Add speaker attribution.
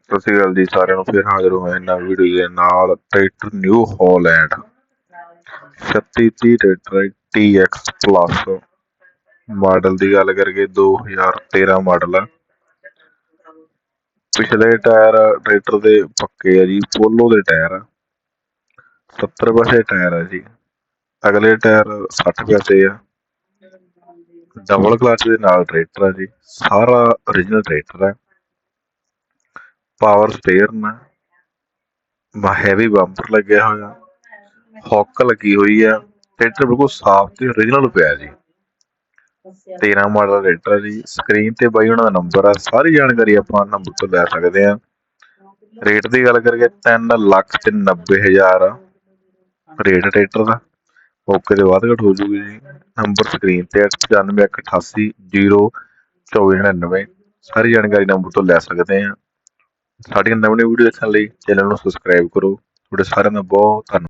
Speaker 1: ਸਤਿ ਸ਼੍ਰੀ ਅਕਾਲ ਜੀ ਸਾਰਿਆਂ ਨੂੰ। ਫਿਰ ਹਾਜ਼ਰ ਹੋਏ ਇਹਨਾਂ ਵੀਡੀਓ ਦੇ ਨਾਲ। Tractor new Holland 3630 tractor TX plus model ਦੀ ਗੱਲ ਕਰੀਏ 2013 ਮਾਡਲ ਆ। ਪਿਛਲੇ ਟਾਇਰ ਟਰੈਕਟਰ ਦੇ ਪੱਕੇ ਆ ਜੀ, ਪੋਲੋ ਦੇ ਟਾਇਰ ਆ। 70 ਪੈਸੇ ਟਾਇਰ ਆ ਜੀ। ਅਗਲੇ ਟਾਇਰ 60 ਪੈਸੇ ਆ। ਡਬਲ ਕਲਚ ਦੇ ਨਾਲ ਟਰੈਕਟਰ ਆ ਜੀ। ਸਾਰਾ ਓਰੀਜਨਲ ਟਰੈਕਟਰ ਹੈ। ਪਾਵਰ ਸਟੇਅਰਨ ਆ। ਹੈਵੀ ਬੰਪਰ ਲੱਗਿਆ ਹੋਇਆ, ਹੁੱਕ ਲੱਗੀ ਹੋਈ ਆ। ਟਰੈਕਟਰ ਬਿਲਕੁਲ ਸਾਫ਼ ਤੇ ਓਰੀਜਨਲ ਪਿਆ ਜੀ। 13 ਮਾਡਲ ਟਰੈਕਟਰ ਆ ਜੀ। ਸਕਰੀਨ ਤੇ ਬਾਈ ਉਹਨਾਂ ਦਾ ਨੰਬਰ ਆ। ਸਾਰੀ ਜਾਣਕਾਰੀ ਆਪਾਂ ਨੰਬਰ ਤੋਂ ਲੈ ਸਕਦੇ ਹਾਂ। ਰੇਟ ਦੀ ਗੱਲ ਕਰੀਏ 3,90,000 ਆ ਰੇਟ ਟਰੈਕਟਰ ਦਾ। ਮੌਕੇ ਤੇ ਵੱਧ ਘੱਟ ਹੋ ਜੂਗੀ ਜੀ। ਨੰਬਰ ਸਕਰੀਨ ਤੇ 9581802499। ਸਾਰੀ ਜਾਣਕਾਰੀ ਨੰਬਰ ਤੋਂ ਲੈ ਸਕਦੇ ਹਾਂ। ਸਾਡੀਆਂ ਨਵੀਆਂ ਵੀਡੀਓ ਦੇਖਣ ਲਈ ਚੈਨਲ ਨੂੰ ਸਬਸਕ੍ਰਾਈਬ ਕਰੋ। ਤੁਹਾਡੇ ਸਾਰਿਆਂ ਦਾ ਬਹੁਤ ਧੰਨਵਾਦ।